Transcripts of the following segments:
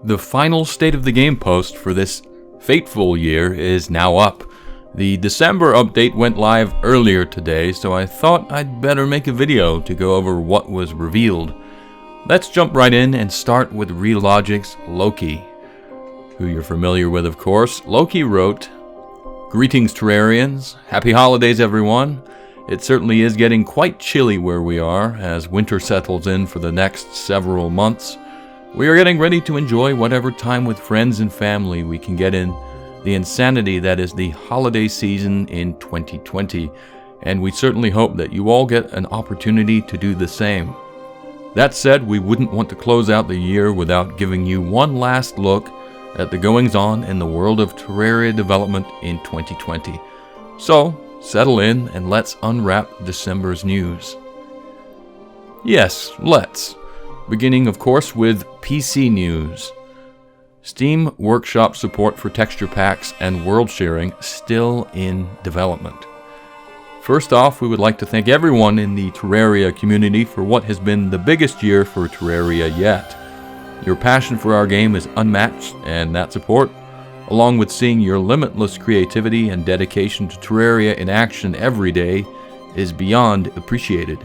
The final State of the Game post for this fateful year is now up. The December update went live earlier today, so I thought I'd better make a video to go over what was revealed. Let's jump right in and start with ReLogic's Loki, who you're familiar with, of course. Loki wrote, "Greetings Terrarians, happy holidays everyone. It certainly is getting quite chilly where we are as winter settles in for the next several months. We are getting ready to enjoy whatever time with friends and family we can get in the insanity that is the holiday season in 2020, and we certainly hope that you all get an opportunity to do the same. That said, we wouldn't want to close out the year without giving you one last look at the goings-on in the world of Terraria development in 2020. So, settle in and let's unwrap December's news." Yes, let's. Beginning, of course, with PC news. Steam Workshop support for texture packs and world sharing still in development. First off, we would like to thank everyone in the Terraria community for what has been the biggest year for Terraria yet. Your passion for our game is unmatched, and that support, along with seeing your limitless creativity and dedication to Terraria in action every day, is beyond appreciated.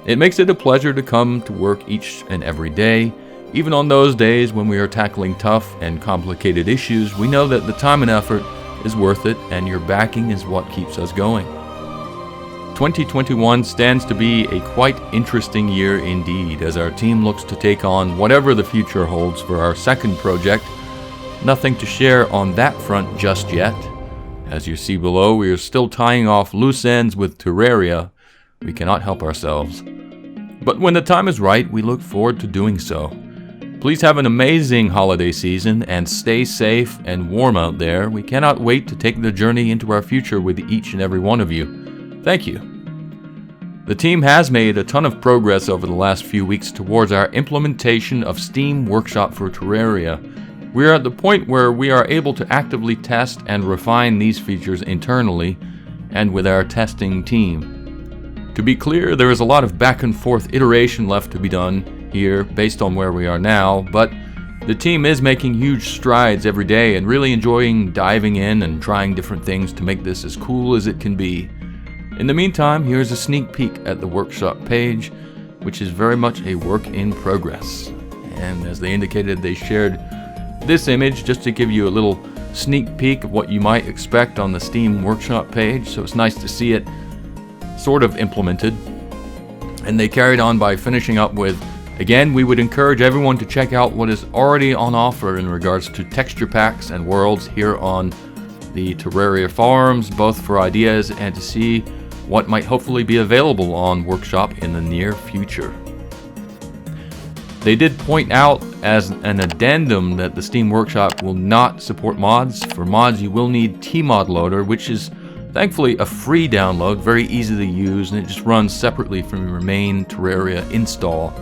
It makes it a pleasure to come to work each and every day. Even on those days when we are tackling tough and complicated issues, we know that the time and effort is worth it, and your backing is what keeps us going. 2021 stands to be a quite interesting year indeed, as our team looks to take on whatever the future holds for our second project. Nothing to share on that front just yet. As you see below, we are still tying off loose ends with Terraria. We cannot help ourselves. But when the time is right, we look forward to doing so. Please have an amazing holiday season and stay safe and warm out there. We cannot wait to take the journey into our future with each and every one of you. Thank you. The team has made a ton of progress over the last few weeks towards our implementation of Steam Workshop for Terraria. We are at the point where we are able to actively test and refine these features internally and with our testing team. To be clear, there is a lot of back and forth iteration left to be done here based on where we are now, but the team is making huge strides every day and really enjoying diving in and trying different things to make this as cool as it can be. In the meantime, here's a sneak peek at the workshop page, which is very much a work in progress. And as they indicated, they shared this image just to give you a little sneak peek of what you might expect on the Steam Workshop page, so it's nice to see it sort of implemented. And they carried on by finishing up with, again, we would encourage everyone to check out what is already on offer in regards to texture packs and worlds here on the Terraria forums, both for ideas and to see what might hopefully be available on Workshop in the near future. They did point out as an addendum that the Steam Workshop will not support mods. For mods, you will need Tmod Loader, which is thankfully a free download, very easy to use, and it just runs separately from your main Terraria install.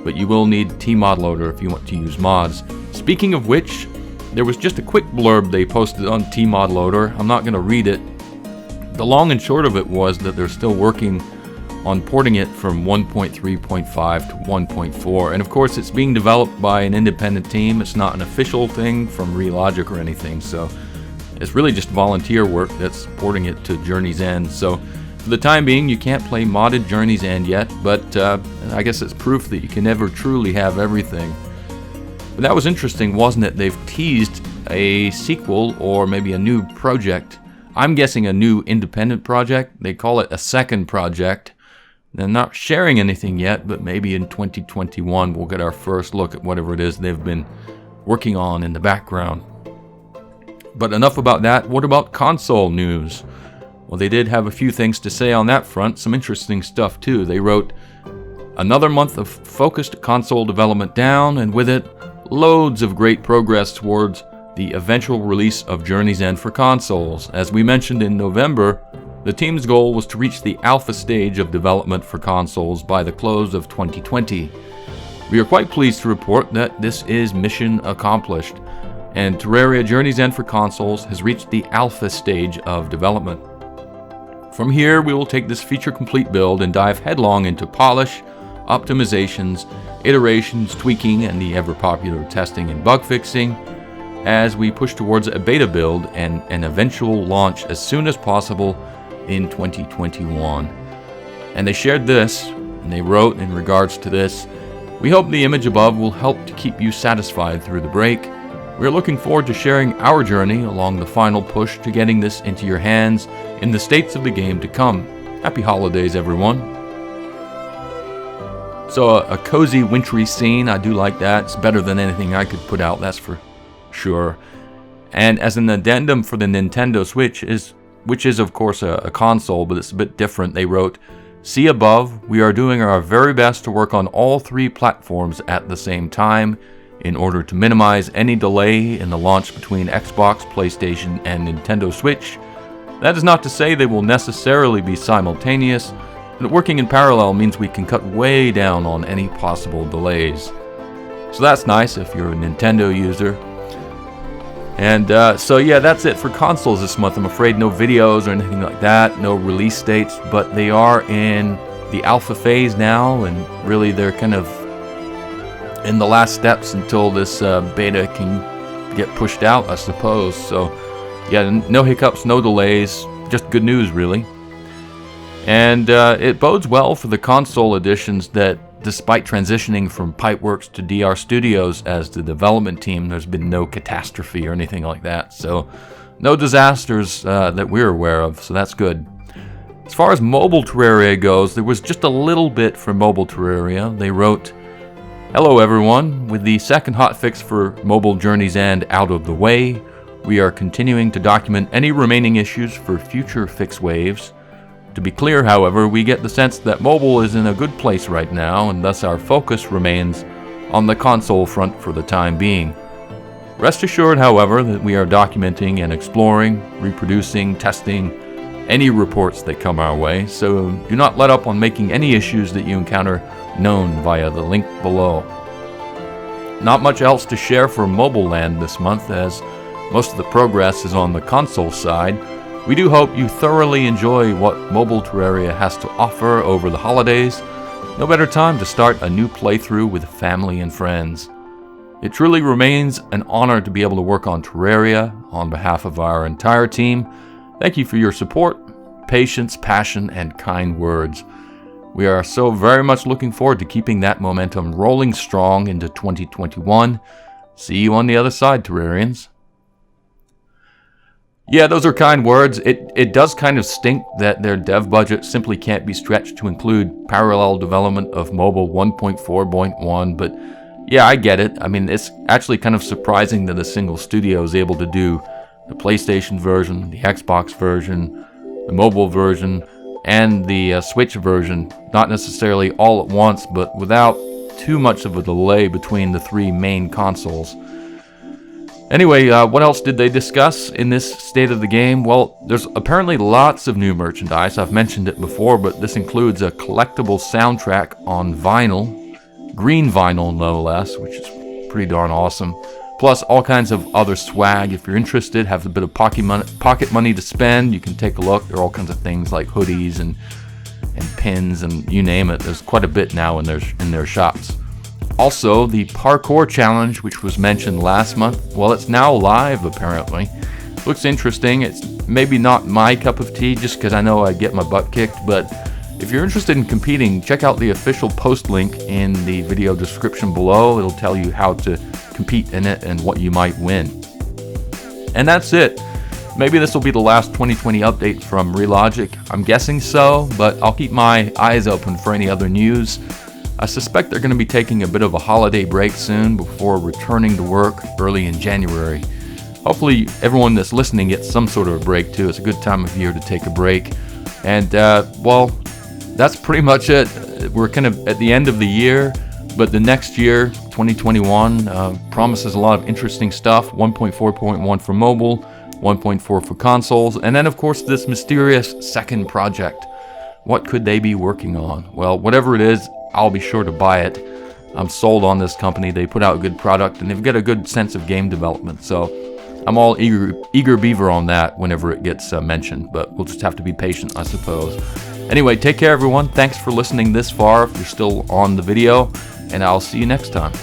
But you will need Tmod Loader if you want to use mods. Speaking of which, there was just a quick blurb they posted on Tmod Loader. I'm not going to read it. The long and short of it was that they're still working on porting it from 1.3.5 to 1.4, and of course it's being developed by an independent team. It's not an official thing from ReLogic or anything, so it's really just volunteer work that's porting it to Journey's End. So for the time being, you can't play modded Journey's End yet, but I guess it's proof that you can never truly have everything. But that was interesting, wasn't it? They've teased a sequel or maybe a new project. I'm guessing a new independent project. They call it a second project. They're not sharing anything yet, but maybe in 2021 we'll get our first look at whatever it is they've been working on in the background. But enough about that. What about console news? Well, they did have a few things to say on that front, some interesting stuff too. They wrote, "Another month of focused console development down, and with it, loads of great progress towards the eventual release of Journey's End for consoles. As we mentioned in November, the team's goal was to reach the alpha stage of development for consoles by the close of 2020. We are quite pleased to report that this is mission accomplished, and Terraria Journey's End for consoles has reached the alpha stage of development. From here, we will take this feature-complete build and dive headlong into polish, optimizations, iterations, tweaking, and the ever-popular testing and bug fixing as we push towards a beta build and an eventual launch as soon as possible in 2021. And they shared this, and they wrote in regards to this, "We hope the image above will help to keep you satisfied through the break. We're looking forward to sharing our journey along the final push to getting this into your hands in the states of the game to come. Happy holidays, everyone." So a cozy, wintry scene, I do like that. It's better than anything I could put out, that's for sure. And as an addendum for the Nintendo Switch, which is of course a console, but it's a bit different, they wrote, "See above, we are doing our very best to work on all 3 platforms at the same time in order to minimize any delay in the launch between Xbox, PlayStation, and Nintendo Switch. That is not to say they will necessarily be simultaneous, but working in parallel means we can cut way down on any possible delays." So that's nice if you're a Nintendo user. And so yeah, that's it for consoles this month. I'm afraid no videos or anything like that, no release dates, but they are in the alpha phase now, and really they're kind of in the last steps until this beta can get pushed out, I suppose. So yeah, no hiccups, no delays, just good news really. And it bodes well for the console editions that despite transitioning from Pipeworks to DR Studios as the development team, there's been no catastrophe or anything like that. So no disasters that we're aware of, so that's good. As far as mobile Terraria goes, there was just a little bit for mobile Terraria. They wrote, "Hello everyone, with the second hotfix for Mobile Journey's End out of the way, we are continuing to document any remaining issues for future fix waves. To be clear, however, we get the sense that mobile is in a good place right now, and thus our focus remains on the console front for the time being. Rest assured, however, that we are documenting and exploring, reproducing, testing any reports that come our way, so do not let up on making any issues that you encounter known via the link below." Not much else to share for Mobile Land this month, as most of the progress is on the console side. We do hope you thoroughly enjoy what Mobile Terraria has to offer over the holidays. No better time to start a new playthrough with family and friends. It truly remains an honor to be able to work on Terraria on behalf of our entire team. Thank you for your support, patience, passion, and kind words. We are so very much looking forward to keeping that momentum rolling strong into 2021. See you on the other side, Terrarians. Yeah, those are kind words. It does kind of stink that their dev budget simply can't be stretched to include parallel development of mobile 1.4.1, but yeah, I get it. I mean, it's actually kind of surprising that a single studio is able to do the PlayStation version, the Xbox version, the mobile version, and the Switch version, not necessarily all at once, but without too much of a delay between the 3 main consoles. Anyway, what else did they discuss in this state of the game? Well, there's apparently lots of new merchandise. I've mentioned it before, but this includes a collectible soundtrack on vinyl, green vinyl no less, which is pretty darn awesome. Plus all kinds of other swag. If you're interested, have a bit of pocket money to spend, you can take a look. There are all kinds of things like hoodies and pins and you name it. There's quite a bit now in their shops. Also, the parkour challenge, which was mentioned last month, well, it's now live apparently. Looks interesting. It's maybe not my cup of tea just because I know I get my butt kicked, but if you're interested in competing, check out the official post link in the video description below. It'll tell you how to compete in it and what you might win. And that's it. Maybe this will be the last 2020 update from ReLogic. I'm guessing so, but I'll keep my eyes open for any other news. I suspect they're going to be taking a bit of a holiday break soon before returning to work early in January. Hopefully everyone that's listening gets some sort of a break too. It's a good time of year to take a break. And well, that's pretty much it. We're kind of at the end of the year, but the next year, 2021, promises a lot of interesting stuff. 1.4.1 for mobile, 1.4 for consoles, and then of course this mysterious second project. What could they be working on? Well, whatever it is, I'll be sure to buy it. I'm sold on this company. They put out a good product and they've got a good sense of game development. So I'm all eager beaver on that whenever it gets mentioned, but we'll just have to be patient, I suppose. Anyway, take care everyone. Thanks for listening this far if you're still on the video, and I'll see you next time.